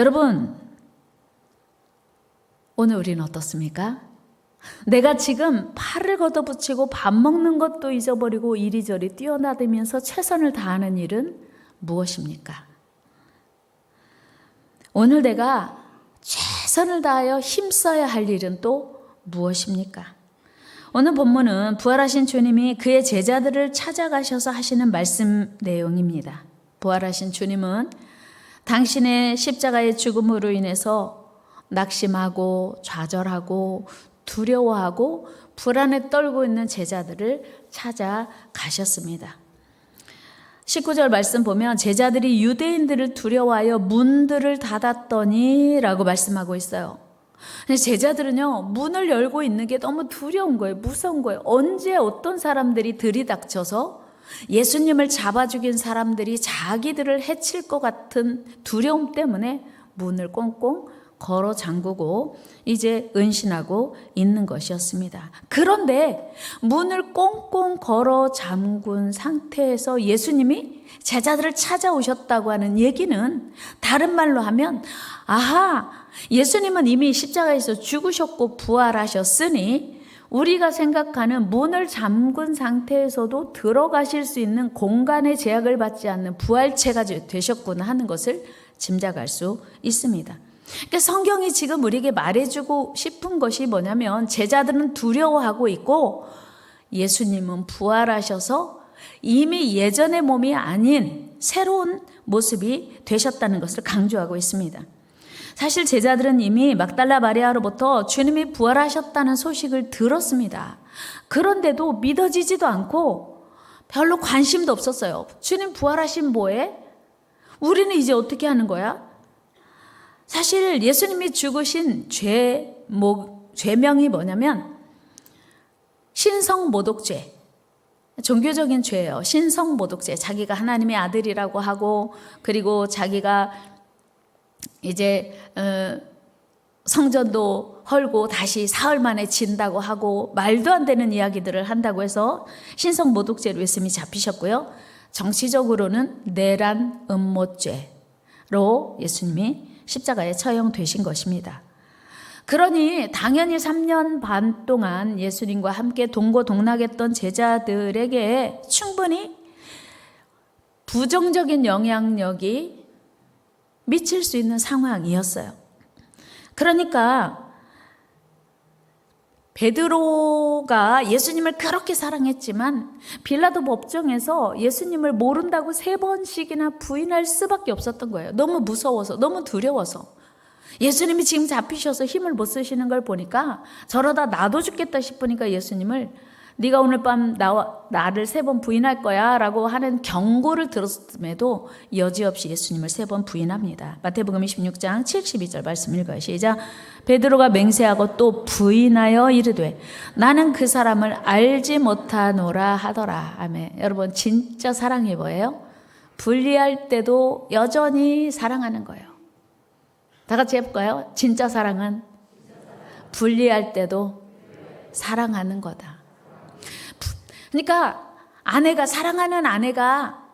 여러분, 오늘 우리는 어떻습니까? 내가 지금 팔을 걷어붙이고 밥 먹는 것도 잊어버리고 이리저리 뛰어다니면서 최선을 다하는 일은 무엇입니까? 오늘 내가 최선을 다하여 힘써야 할 일은 또 무엇입니까? 오늘 본문은 부활하신 주님이 그의 제자들을 찾아가셔서 하시는 말씀 내용입니다. 부활하신 주님은 당신의 십자가의 죽음으로 인해서 낙심하고 좌절하고 두려워하고 불안에 떨고 있는 제자들을 찾아가셨습니다. 19절 말씀 보면 제자들이 유대인들을 두려워하여 문들을 닫았더니 라고 말씀하고 있어요. 제자들은요, 문을 열고 있는 게 너무 두려운 거예요. 무서운 거예요. 언제 어떤 사람들이 들이닥쳐서 예수님을 잡아 죽인 사람들이 자기들을 해칠 것 같은 두려움 때문에 문을 꽁꽁 걸어 잠그고 이제 은신하고 있는 것이었습니다. 그런데 문을 꽁꽁 걸어 잠근 상태에서 예수님이 제자들을 찾아오셨다고 하는 얘기는 다른 말로 하면, 아하, 예수님은 이미 십자가에서 죽으셨고 부활하셨으니 우리가 생각하는 문을 잠근 상태에서도 들어가실 수 있는 공간의 제약을 받지 않는 부활체가 되셨구나 하는 것을 짐작할 수 있습니다. 그러니까 성경이 지금 우리에게 말해주고 싶은 것이 뭐냐면, 제자들은 두려워하고 있고 예수님은 부활하셔서 이미 예전의 몸이 아닌 새로운 모습이 되셨다는 것을 강조하고 있습니다. 사실 제자들은 이미 막달라 마리아로부터 주님이 부활하셨다는 소식을 들었습니다. 그런데도 믿어지지도 않고 별로 관심도 없었어요. 주님 부활하신 뭐해? 우리는 이제 어떻게 하는 거야? 사실 예수님이 죽으신 죄명이 뭐냐면 신성모독죄, 종교적인 죄예요. 신성모독죄, 자기가 하나님의 아들이라고 하고, 그리고 자기가 이제 성전도 헐고 다시 사흘 만에 진다고 하고 말도 안 되는 이야기들을 한다고 해서 신성모독죄로 예수님이 잡히셨고요. 정치적으로는 내란 음모죄로 예수님이 십자가에 처형되신 것입니다. 그러니 당연히 3년 반 동안 예수님과 함께 동고동락했던 제자들에게 충분히 부정적인 영향력이 미칠 수 있는 상황이었어요. 그러니까 베드로가 예수님을 그렇게 사랑했지만 빌라도 법정에서 예수님을 모른다고 3번씩이나 부인할 수밖에 없었던 거예요. 너무 무서워서, 너무 두려워서. 예수님이 지금 잡히셔서 힘을 못 쓰시는 걸 보니까 저러다 나도 죽겠다 싶으니까 예수님을 네가 오늘 밤 나를 3번 부인할 거야 라고 하는 경고를 들었음에도 여지없이 예수님을 3번 부인합니다. 마태복음 26장 72절 말씀 읽어요. 시작. 베드로가 맹세하고 또 부인하여 이르되 나는 그 사람을 알지 못하노라 하더라. 아멘. 여러분, 진짜 사랑이 뭐예요? 분리할 때도 여전히 사랑하는 거예요. 다 같이 해볼까요? 진짜 사랑은 분리할 때도 사랑하는 거다. 그러니까 사랑하는 아내가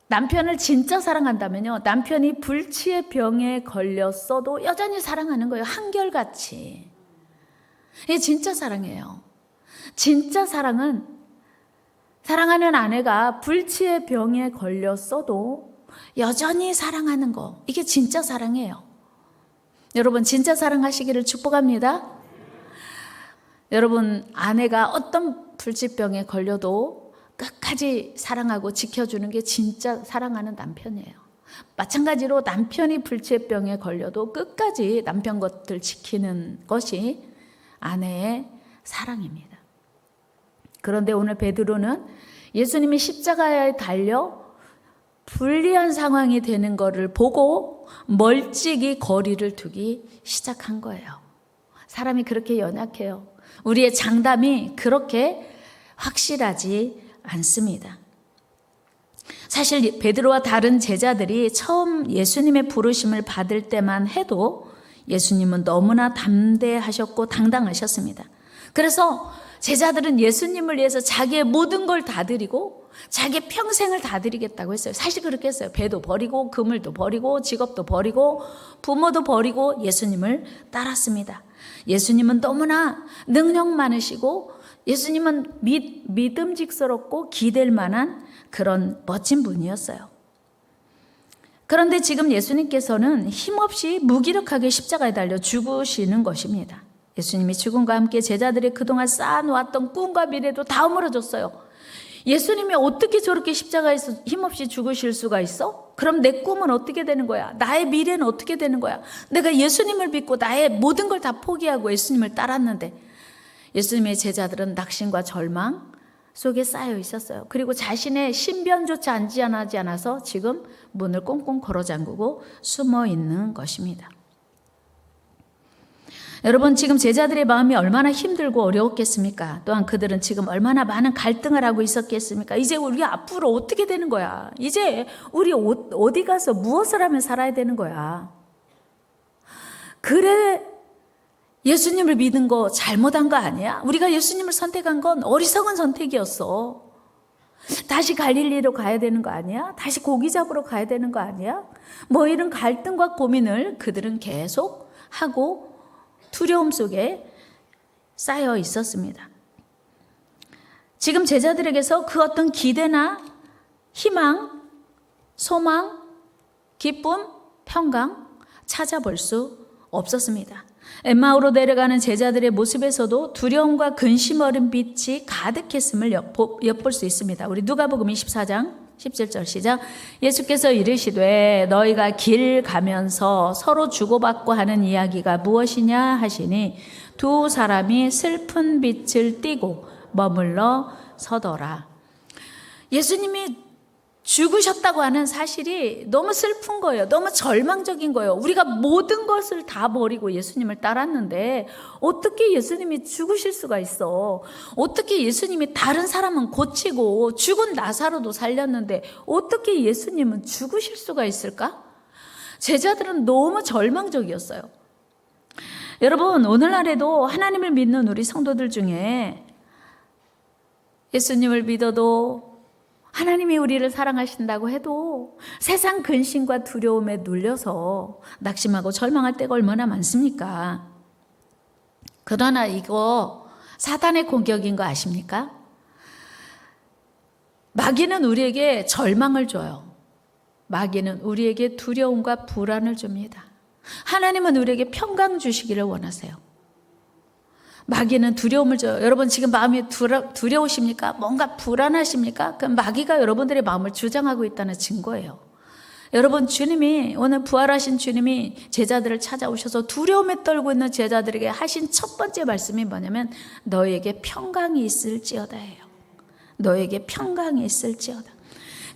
남편을 진짜 사랑한다면요, 남편이 불치의 병에 걸렸어도 여전히 사랑하는 거예요. 한결같이. 이게 진짜 사랑이에요. 진짜 사랑은 사랑하는 아내가 불치의 병에 걸렸어도 여전히 사랑하는 거, 이게 진짜 사랑이에요. 여러분, 진짜 사랑하시기를 축복합니다. 여러분, 아내가 어떤 불치병에 걸려도 끝까지 사랑하고 지켜주는 게 진짜 사랑하는 남편이에요. 마찬가지로 남편이 불치병에 걸려도 끝까지 남편 것들 지키는 것이 아내의 사랑입니다. 그런데 오늘 베드로는 예수님이 십자가에 달려 불리한 상황이 되는 것을 보고 멀찍이 거리를 두기 시작한 거예요. 사람이 그렇게 연약해요. 우리의 장담이 그렇게 확실하지 않습니다. 사실 베드로와 다른 제자들이 처음 예수님의 부르심을 받을 때만 해도 예수님은 너무나 담대하셨고 당당하셨습니다. 그래서 제자들은 예수님을 위해서 자기의 모든 걸 다 드리고 자기 평생을 다 드리겠다고 했어요. 사실 그렇게 했어요. 배도 버리고 그물도 버리고 직업도 버리고 부모도 버리고 예수님을 따랐습니다. 예수님은 너무나 능력 많으시고 예수님은 믿음직스럽고 기댈 만한 그런 멋진 분이었어요. 그런데 지금 예수님께서는 힘없이 무기력하게 십자가에 달려 죽으시는 것입니다. 예수님이 죽음과 함께 제자들이 그동안 쌓아놓았던 꿈과 미래도 다 허물어졌어요. 예수님이 어떻게 저렇게 십자가에서 힘없이 죽으실 수가 있어? 그럼 내 꿈은 어떻게 되는 거야? 나의 미래는 어떻게 되는 거야? 내가 예수님을 믿고 나의 모든 걸 다 포기하고 예수님을 따랐는데 예수님의 제자들은 낙심과 절망 속에 쌓여 있었어요. 그리고 자신의 신변조차 안전하지 않아서 지금 문을 꽁꽁 걸어 잠그고 숨어 있는 것입니다. 여러분, 지금 제자들의 마음이 얼마나 힘들고 어려웠겠습니까? 또한 그들은 지금 얼마나 많은 갈등을 하고 있었겠습니까? 이제 우리 앞으로 어떻게 되는 거야? 이제 우리 어디 가서 무엇을 하며 살아야 되는 거야? 그래, 예수님을 믿은 거 잘못한 거 아니야? 우리가 예수님을 선택한 건 어리석은 선택이었어. 다시 갈릴리로 가야 되는 거 아니야? 다시 고기 잡으러 가야 되는 거 아니야? 뭐 이런 갈등과 고민을 그들은 계속 하고 두려움 속에 쌓여 있었습니다. 지금 제자들에게서 그 어떤 기대나 희망, 소망, 기쁨, 평강 찾아볼 수 없었습니다. 엠마오로 내려가는 제자들의 모습에서도 두려움과 근심 어린 빛이 가득했음을 엿볼 수 있습니다. 우리 누가복음 24장 17절 시작. 예수께서 이르시되 너희가 길 가면서 서로 주고받고 하는 이야기가 무엇이냐 하시니 두 사람이 슬픈 빛을 띠고 머물러 서더라. 예수님이 죽으셨다고 하는 사실이 너무 슬픈 거예요. 너무 절망적인 거예요. 우리가 모든 것을 다 버리고 예수님을 따랐는데 어떻게 예수님이 죽으실 수가 있어? 어떻게 예수님이 다른 사람은 고치고 죽은 나사로도 살렸는데 어떻게 예수님은 죽으실 수가 있을까? 제자들은 너무 절망적이었어요. 여러분, 오늘날에도 하나님을 믿는 우리 성도들 중에 예수님을 믿어도 하나님이 우리를 사랑하신다고 해도 세상 근심과 두려움에 눌려서 낙심하고 절망할 때가 얼마나 많습니까? 그러나 이거 사단의 공격인 거 아십니까? 마귀는 우리에게 절망을 줘요. 마귀는 우리에게 두려움과 불안을 줍니다. 하나님은 우리에게 평강 주시기를 원하세요. 마귀는 두려움을 줘요. 여러분 지금 마음이 두려우십니까? 뭔가 불안하십니까? 그럼 마귀가 여러분들의 마음을 주장하고 있다는 증거예요. 여러분, 주님이 오늘 부활하신 주님이 제자들을 찾아오셔서 두려움에 떨고 있는 제자들에게 하신 첫 번째 말씀이 뭐냐면 너에게 평강이 있을지어다예요. 너에게 평강이 있을지어다.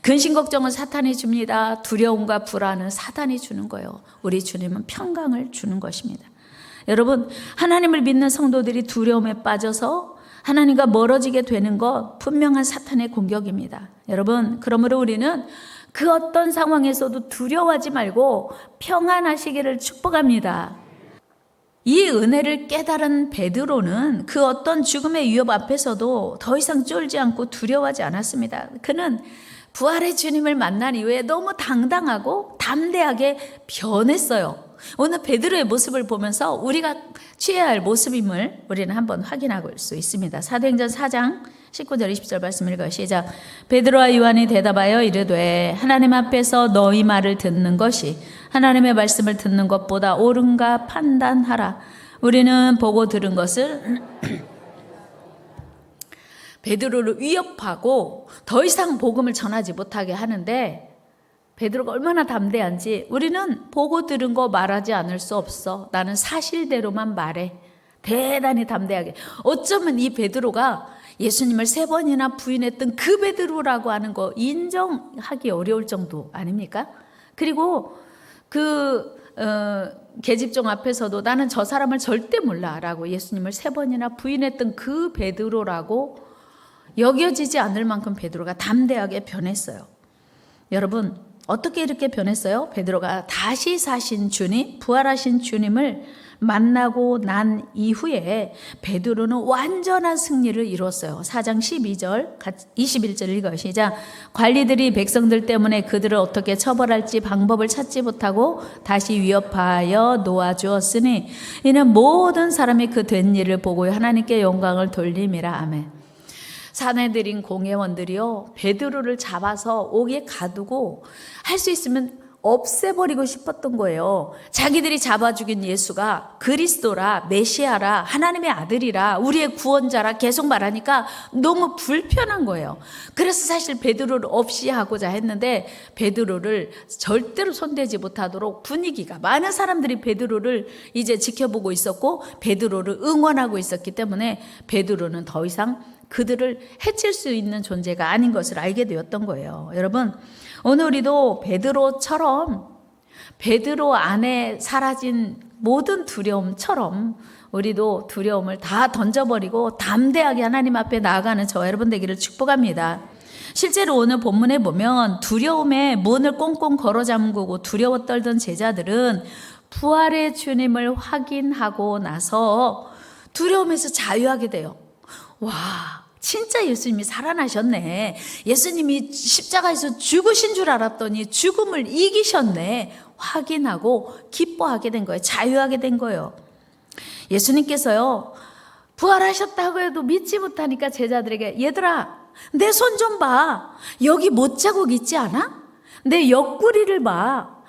근심 걱정은 사탄이 줍니다. 두려움과 불안은 사탄이 주는 거예요. 우리 주님은 평강을 주는 것입니다. 여러분, 하나님을 믿는 성도들이 두려움에 빠져서 하나님과 멀어지게 되는 것 분명한 사탄의 공격입니다. 여러분, 그러므로 우리는 그 어떤 상황에서도 두려워하지 말고 평안하시기를 축복합니다. 이 은혜를 깨달은 베드로는 그 어떤 죽음의 위협 앞에서도 더 이상 쫄지 않고 두려워하지 않았습니다. 그는 부활의 주님을 만난 이후에 너무 당당하고 담대하게 변했어요. 오늘 베드로의 모습을 보면서 우리가 취해야 할 모습임을 우리는 한번 확인할 수 있습니다. 사도행전 4장 19절 20절 말씀 읽어요. 시작. 베드로와 요한이 대답하여 이르되 하나님 앞에서 너희 말을 듣는 것이 하나님의 말씀을 듣는 것보다 옳은가 판단하라. 우리는 보고 들은 것을 베드로를 위협하고 더 이상 복음을 전하지 못하게 하는데 베드로가 얼마나 담대한지 우리는 보고 들은 거 말하지 않을 수 없어. 나는 사실대로만 말해. 대단히 담대하게. 어쩌면 이 베드로가 예수님을 3번이나 부인했던 그 베드로라고 하는 거 인정하기 어려울 정도 아닙니까? 그리고 계집종 앞에서도 나는 저 사람을 절대 몰라라고 예수님을 3번이나 부인했던 그 베드로라고 여겨지지 않을 만큼 베드로가 담대하게 변했어요. 여러분, 어떻게 이렇게 변했어요? 베드로가 다시 사신 주님, 부활하신 주님을 만나고 난 이후에 베드로는 완전한 승리를 이뤘어요. 4장 12절, 21절 읽어요. 시작. 관리들이 백성들 때문에 그들을 어떻게 처벌할지 방법을 찾지 못하고 다시 위협하여 놓아주었으니 이는 모든 사람이 그 된 일을 보고 하나님께 영광을 돌림이라. 아멘. 사내들인 공회원들이요, 베드로를 잡아서 옥에 가두고 할 수 있으면 없애버리고 싶었던 거예요. 자기들이 잡아 죽인 예수가 그리스도라, 메시아라, 하나님의 아들이라, 우리의 구원자라 계속 말하니까 너무 불편한 거예요. 그래서 사실 베드로를 없이 하고자 했는데 베드로를 절대로 손대지 못하도록 분위기가, 많은 사람들이 베드로를 이제 지켜보고 있었고 베드로를 응원하고 있었기 때문에 베드로는 더 이상 그들을 해칠 수 있는 존재가 아닌 것을 알게 되었던 거예요. 여러분, 오늘 우리도 베드로처럼, 베드로 안에 사라진 모든 두려움처럼 우리도 두려움을 다 던져버리고 담대하게 하나님 앞에 나아가는 저와 여러분 되기를 축복합니다. 실제로 오늘 본문에 보면 두려움의 문을 꽁꽁 걸어 잠그고 두려워 떨던 제자들은 부활의 주님을 확인하고 나서 두려움에서 자유하게 돼요. 와, 진짜 예수님이 살아나셨네. 예수님이 십자가에서 죽으신 줄 알았더니 죽음을 이기셨네. 확인하고 기뻐하게 된 거예요. 자유하게 된 거예요. 예수님께서요, 부활하셨다고 해도 믿지 못하니까 제자들에게, 얘들아, 내 손 좀 봐. 여기 못자국 있지 않아? 내 옆구리를 봐.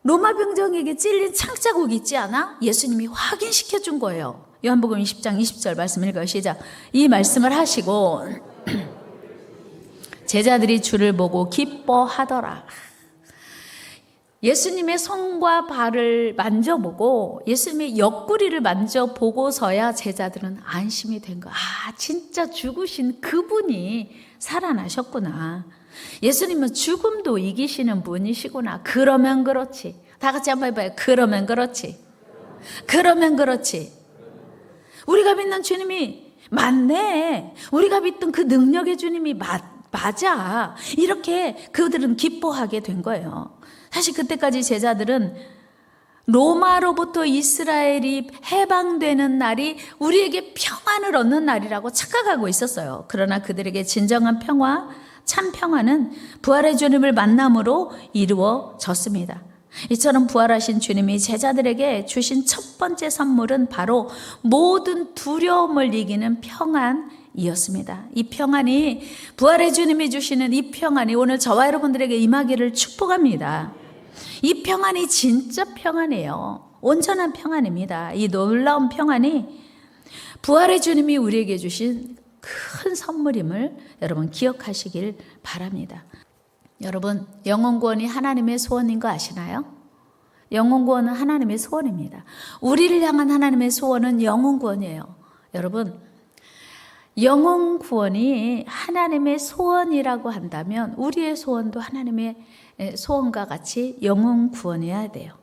로마 병정에게 찔린 창자국 있지 않아? 예수님이 확인시켜 준 거예요. 요한복음 20장 20절 말씀 읽어요. 시작. 이 말씀을 하시고 제자들이 주를 보고 기뻐하더라. 예수님의 손과 발을 만져보고 예수님의 옆구리를 만져보고서야 제자들은 안심이 된 거야. 아, 진짜 죽으신 그분이 살아나셨구나. 예수님은 죽음도 이기시는 분이시구나. 그러면 그렇지. 다 같이 한번 해봐요. 그러면 그렇지. 그러면 그렇지. 우리가 믿는 주님이 맞네. 우리가 믿던 그 능력의 주님이 맞아. 이렇게 그들은 기뻐하게 된 거예요. 사실 그때까지 제자들은 로마로부터 이스라엘이 해방되는 날이 우리에게 평안을 얻는 날이라고 착각하고 있었어요. 그러나 그들에게 진정한 평화, 참 평화는 부활의 주님을 만남으로 이루어졌습니다. 이처럼 부활하신 주님이 제자들에게 주신 첫 번째 선물은 바로 모든 두려움을 이기는 평안이었습니다. 이 평안이, 부활의 주님이 주시는 이 평안이 오늘 저와 여러분들에게 임하기를 축복합니다. 이 평안이 진짜 평안이에요. 온전한 평안입니다. 이 놀라운 평안이 부활의 주님이 우리에게 주신 큰 선물임을 여러분 기억하시길 바랍니다. 여러분, 영혼구원이 하나님의 소원인 거 아시나요? 영혼구원은 하나님의 소원입니다. 우리를 향한 하나님의 소원은 영혼구원이에요. 여러분, 영혼구원이 하나님의 소원이라고 한다면 우리의 소원도 하나님의 소원과 같이 영혼구원이어야 돼요.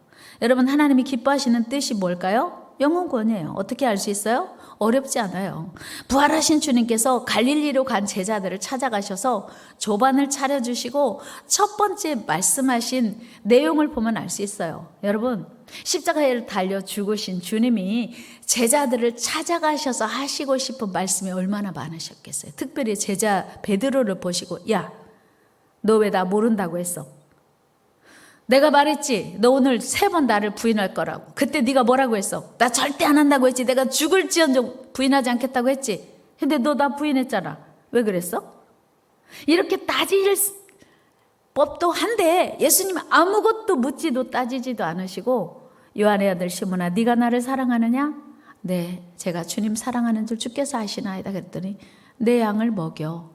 여러분, 하나님이 기뻐하시는 뜻이 뭘까요? 영혼구원이에요. 어떻게 알 수 있어요? 어렵지 않아요. 부활하신 주님께서 갈릴리로 간 제자들을 찾아가셔서 조반을 차려주시고 첫 번째 말씀하신 내용을 보면 알 수 있어요. 여러분, 십자가에 달려 죽으신 주님이 제자들을 찾아가셔서 하시고 싶은 말씀이 얼마나 많으셨겠어요. 특별히 제자 베드로를 보시고, 야, 너 왜 나 모른다고 했어? 내가 말했지, 너 오늘 3번 나를 부인할 거라고. 그때 네가 뭐라고 했어? 나 절대 안 한다고 했지. 내가 죽을지언정 부인하지 않겠다고 했지. 근데 너 나 부인했잖아. 왜 그랬어? 이렇게 따질 법도 한데 예수님은 아무것도 묻지도 따지지도 않으시고, 요한의 아들 시몬아, 네가 나를 사랑하느냐? 네, 제가 주님 사랑하는 줄 주께서 아시나이다. 그랬더니 내 양을 먹여.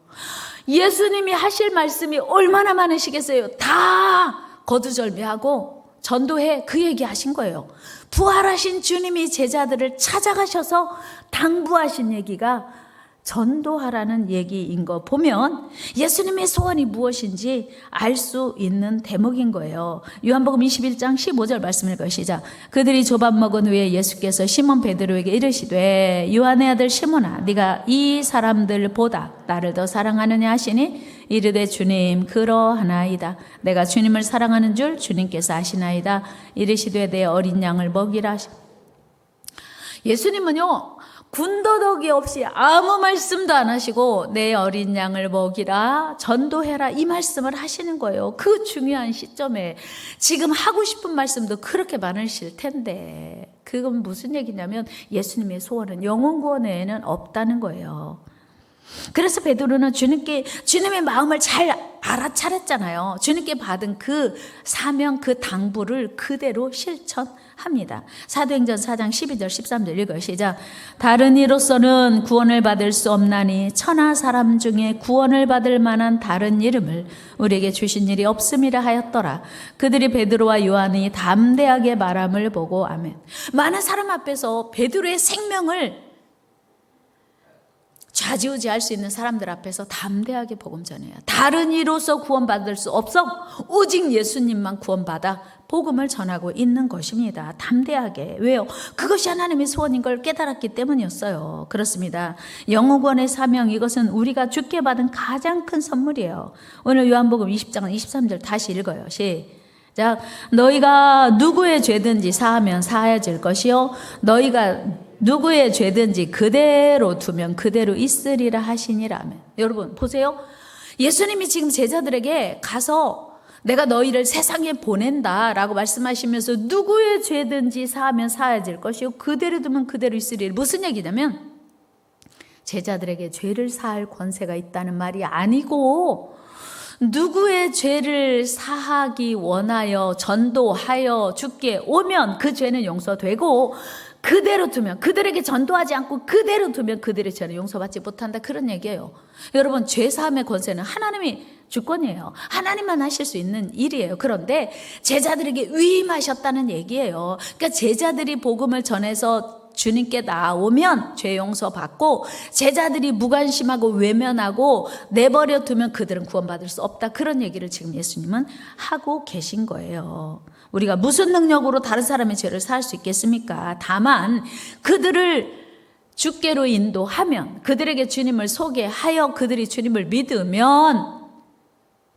예수님이 하실 말씀이 얼마나 많으시겠어요. 다 거두절미하고 전도해, 그 얘기 하신 거예요. 부활하신 주님이 제자들을 찾아가셔서 당부하신 얘기가 전도하라는 얘기인 거 보면 예수님의 소원이 무엇인지 알 수 있는 대목인 거예요. 요한복음 21장 15절 말씀 읽어요. 시작. 그들이 조밥 먹은 후에 예수께서 시몬 베드로에게 이르시되, 요한의 아들 시몬아, 네가 이 사람들보다 나를 더 사랑하느냐 하시니, 이르되 주님 그러하나이다. 내가 주님을 사랑하는 줄 주님께서 아시나이다. 이르시되 내 어린 양을 먹이라. 예수님은요, 군더더기 없이 아무 말씀도 안 하시고 내 어린 양을 먹이라, 전도해라, 이 말씀을 하시는 거예요. 그 중요한 시점에 지금 하고 싶은 말씀도 그렇게 많으실 텐데, 그건 무슨 얘기냐면 예수님의 소원은 영혼 구원 외에는 없다는 거예요. 그래서 베드로는 주님의 마음을 잘 알아차렸잖아요. 주님께 받은 그 사명, 그 당부를 그대로 실천합니다. 사도행전 4장 12절 13절 읽어요. 시작. 다른 이로서는 구원을 받을 수 없나니 천하 사람 중에 구원을 받을 만한 다른 이름을 우리에게 주신 일이 없음이라 하였더라. 그들이 베드로와 요한이 담대하게 말함을 보고 아멘. 많은 사람 앞에서 베드로의 생명을 좌지우지할 수 있는 사람들 앞에서 담대하게 복음 전해요. 다른 이로서 구원받을 수 없어. 오직 예수님만 구원받아 복음을 전하고 있는 것입니다. 담대하게. 왜요? 그것이 하나님의 소원인 걸 깨달았기 때문이었어요. 그렇습니다. 영혼구원의 사명, 이것은 우리가 주께 받은 가장 큰 선물이에요. 오늘 요한복음 20장 23절 다시 읽어요. 시작. 너희가 누구의 죄든지 사하면 사하여질 것이요 너희가 누구의 죄든지 그대로 두면 그대로 있으리라 하시니라면. 여러분 보세요. 예수님이 지금 제자들에게 가서 내가 너희를 세상에 보낸다라고 말씀하시면서 누구의 죄든지 사하면 사하여질 것이요 그대로 두면 그대로 있으리라. 무슨 얘기냐면 제자들에게 죄를 사할 권세가 있다는 말이 아니고, 누구의 죄를 사하기 원하여 전도하여 주께 오면 그 죄는 용서되고, 그대로 두면, 그들에게 전도하지 않고 그대로 두면 그들의 죄는 용서받지 못한다, 그런 얘기예요. 여러분, 죄사함의 권세는 하나님이 주권이에요. 하나님만 하실 수 있는 일이에요. 그런데 제자들에게 위임하셨다는 얘기예요. 그러니까 제자들이 복음을 전해서 주님께 나오면 죄 용서받고, 제자들이 무관심하고 외면하고 내버려 두면 그들은 구원받을 수 없다, 그런 얘기를 지금 예수님은 하고 계신 거예요. 우리가 무슨 능력으로 다른 사람의 죄를 사할 수 있겠습니까? 다만 그들을 주께로 인도하면, 그들에게 주님을 소개하여 그들이 주님을 믿으면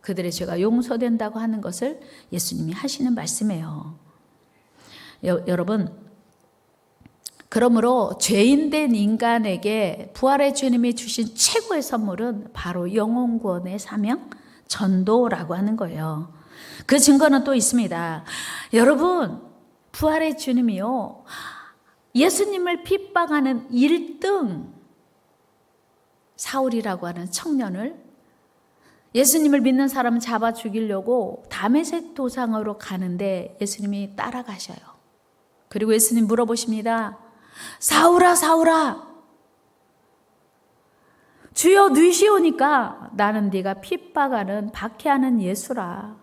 그들의 죄가 용서된다고 하는 것을 예수님이 하시는 말씀이에요. 여러분, 그러므로 죄인된 인간에게 부활의 주님이 주신 최고의 선물은 바로 영혼 구원의 사명, 전도라고 하는 거예요. 그 증거는 또 있습니다. 여러분, 부활의 주님이요, 예수님을 핍박하는 1등 사울이라고 하는 청년을, 예수님을 믿는 사람을 잡아 죽이려고 다메섹 도상으로 가는데 예수님이 따라가셔요. 그리고 예수님 물어보십니다. 사울아, 사울아, 주여 누이시오니까 나는 네가 핍박하는 박해하는 예수라.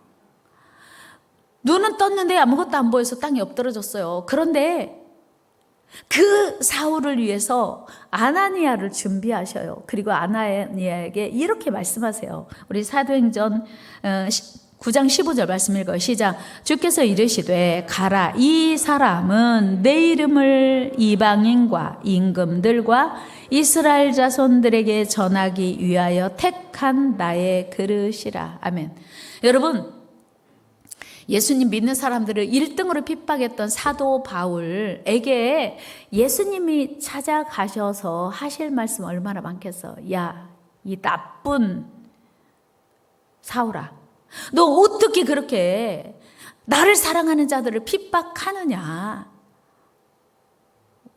눈은 떴는데 아무것도 안 보여서 땅에 엎드러졌어요. 그런데 그 사울을 위해서 아나니아를 준비하셔요. 그리고 아나니아에게 이렇게 말씀하세요. 우리 사도행전 9장 15절 말씀 읽어요. 시작. 주께서 이르시되 가라, 이 사람은 내 이름을 이방인과 임금들과 이스라엘 자손들에게 전하기 위하여 택한 나의 그릇이라. 아멘. 여러분, 예수님 믿는 사람들을 1등으로 핍박했던 사도 바울에게 예수님이 찾아가셔서 하실 말씀 얼마나 많겠어. 야, 이 나쁜 사울아, 너 어떻게 그렇게 나를 사랑하는 자들을 핍박하느냐.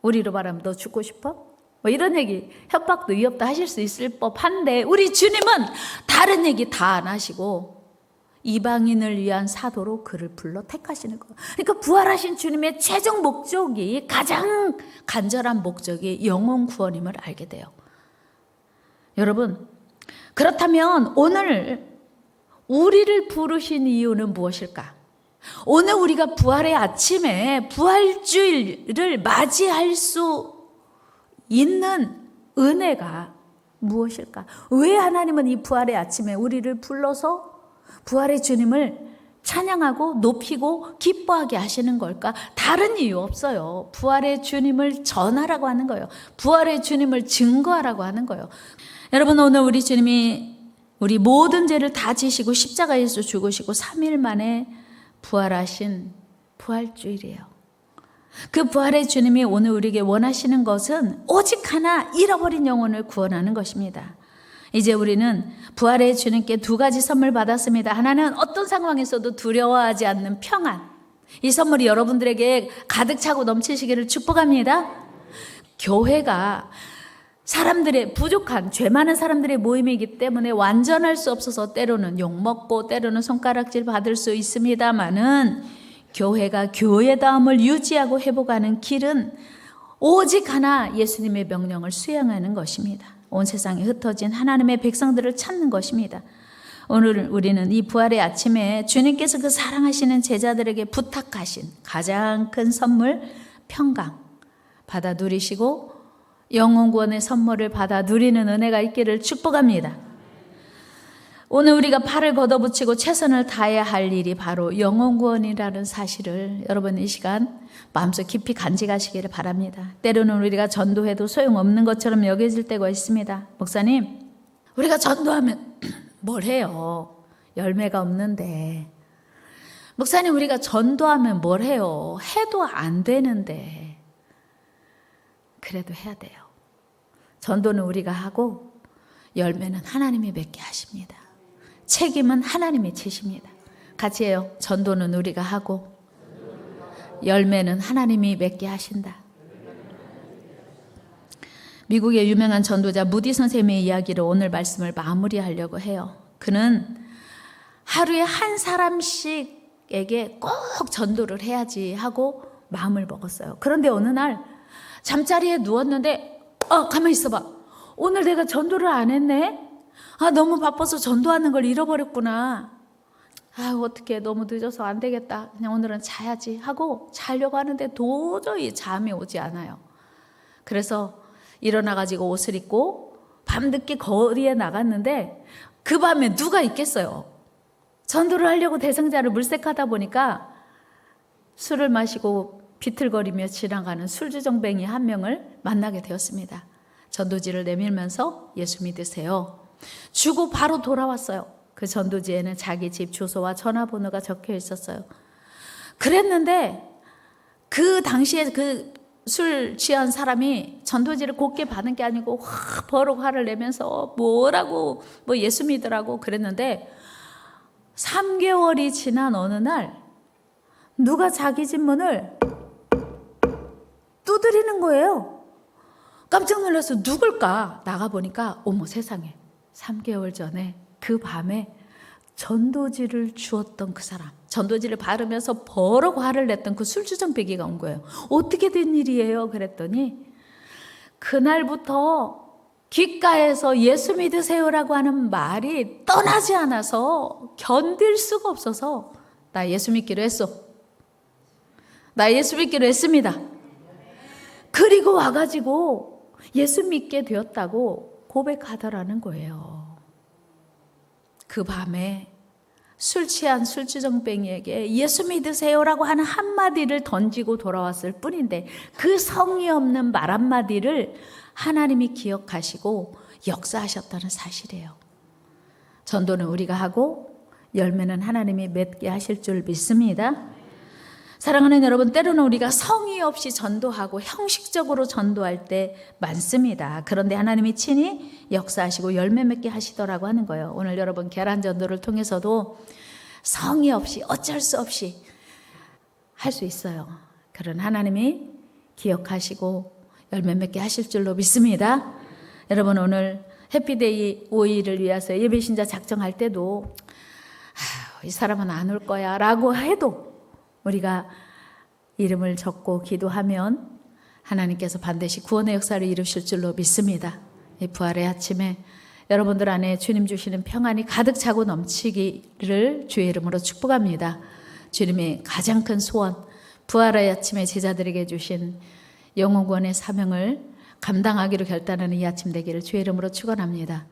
우리로 말하면 너 죽고 싶어? 뭐 이런 얘기, 협박도 위협도 하실 수 있을 법한데, 우리 주님은 다른 얘기 다 안 하시고 이방인을 위한 사도로 그를 불러 택하시는 거예요. 그러니까 부활하신 주님의 최종 목적이, 가장 간절한 목적이 영혼 구원임을 알게 돼요. 여러분, 그렇다면 오늘 우리를 부르신 이유는 무엇일까? 오늘 우리가 부활의 아침에 부활주일을 맞이할 수 있는 은혜가 무엇일까? 왜 하나님은 이 부활의 아침에 우리를 불러서 부활의 주님을 찬양하고 높이고 기뻐하게 하시는 걸까? 다른 이유 없어요. 부활의 주님을 전하라고 하는 거예요. 부활의 주님을 증거하라고 하는 거예요. 여러분, 오늘 우리 주님이 우리 모든 죄를 다 지시고 십자가에서 죽으시고 3일 만에 부활하신 부활주일이에요. 그 부활의 주님이 오늘 우리에게 원하시는 것은 오직 하나, 잃어버린 영혼을 구원하는 것입니다. 이제 우리는 부활의 주님께 두 가지 선물 받았습니다. 하나는 어떤 상황에서도 두려워하지 않는 평안. 이 선물이 여러분들에게 가득 차고 넘치시기를 축복합니다. 교회가 사람들의 부족한, 죄 많은 사람들의 모임이기 때문에 완전할 수 없어서 때로는 욕먹고 때로는 손가락질 받을 수 있습니다마는, 교회가 교회다움을 유지하고 회복하는 길은 오직 하나, 예수님의 명령을 수행하는 것입니다. 온 세상에 흩어진 하나님의 백성들을 찾는 것입니다. 오늘 우리는 이 부활의 아침에 주님께서 그 사랑하시는 제자들에게 부탁하신 가장 큰 선물, 평강 받아 누리시고 영혼 구원의 선물을 받아 누리는 은혜가 있기를 축복합니다. 오늘 우리가 팔을 걷어붙이고 최선을 다해야 할 일이 바로 영혼 구원이라는 사실을 여러분 이 시간 마음속 깊이 간직하시기를 바랍니다. 때로는 우리가 전도해도 소용없는 것처럼 여겨질 때가 있습니다. 목사님, 우리가 전도하면 뭘 해요? 열매가 없는데. 목사님, 우리가 전도하면 뭘 해요? 해도 안 되는데. 그래도 해야 돼요. 전도는 우리가 하고 열매는 하나님이 맺게 하십니다. 책임은 하나님이 지십니다. 같이 해요. 전도는 우리가 하고 열매는 하나님이 맺게 하신다. 미국의 유명한 전도자 무디 선생님의 이야기로 오늘 말씀을 마무리하려고 해요. 그는 하루에 한 사람씩에게 꼭 전도를 해야지 하고 마음을 먹었어요. 그런데 어느 날 잠자리에 누웠는데 가만히 있어봐. 오늘 내가 전도를 안 했네? 너무 바빠서 전도하는 걸 잃어버렸구나. 어떡해, 너무 늦어서 안 되겠다. 그냥 오늘은 자야지 하고 자려고 하는데 도저히 잠이 오지 않아요. 그래서 일어나가지고 옷을 입고 밤늦게 거리에 나갔는데 그 밤에 누가 있겠어요? 전도를 하려고 대상자를 물색하다 보니까 술을 마시고 비틀거리며 지나가는 술주정뱅이 한 명을 만나게 되었습니다. 전도지를 내밀면서 예수 믿으세요. 주고 바로 돌아왔어요. 그 전도지에는 자기 집 주소와 전화번호가 적혀 있었어요. 그랬는데 그 당시에 그 술 취한 사람이 전도지를 곱게 받은 게 아니고 버럭 화를 내면서 뭐라고 예수 믿으라고 그랬는데 3개월이 지난 어느 날 누가 자기 집 문을 두드리는 거예요. 깜짝 놀라서 누굴까? 나가보니까 어머 세상에, 3개월 전에 그 밤에 전도지를 주었던 그 사람, 전도지를 바르면서 버럭 화를 냈던 그 술주정뱅이가 온 거예요. 어떻게 된 일이에요? 그랬더니 그날부터 귓가에서 예수 믿으세요라고 하는 말이 떠나지 않아서 견딜 수가 없어서 나 예수 믿기로 했어. 나 예수 믿기로 했습니다. 그리고 와가지고 예수 믿게 되었다고 고백하더라는 거예요. 그 밤에 술 취한 술주정뱅이에게 예수 믿으세요라고 하는 한마디를 던지고 돌아왔을 뿐인데 그 성의 없는 말 한마디를 하나님이 기억하시고 역사하셨다는 사실이에요. 전도는 우리가 하고 열매는 하나님이 맺게 하실 줄 믿습니다. 사랑하는 여러분, 때로는 우리가 성의 없이 전도하고 형식적으로 전도할 때 많습니다. 그런데 하나님이 친히 역사하시고 열매 맺게 하시더라고 하는 거예요. 오늘 여러분 계란 전도를 통해서도 성의 없이 어쩔 수 없이 할 수 있어요. 그런 하나님이 기억하시고 열매 맺게 하실 줄로 믿습니다. 여러분 오늘 해피데이 5일을 위해서 예배신자 작정할 때도 이 사람은 안 올 거야 라고 해도 우리가 이름을 적고 기도하면 하나님께서 반드시 구원의 역사를 이루실 줄로 믿습니다. 이 부활의 아침에 여러분들 안에 주님 주시는 평안이 가득 차고 넘치기를 주의 이름으로 축복합니다. 주님의 가장 큰 소원, 부활의 아침에 제자들에게 주신 영혼 구원의 사명을 감당하기로 결단하는 이 아침 되기를 주의 이름으로 축원합니다.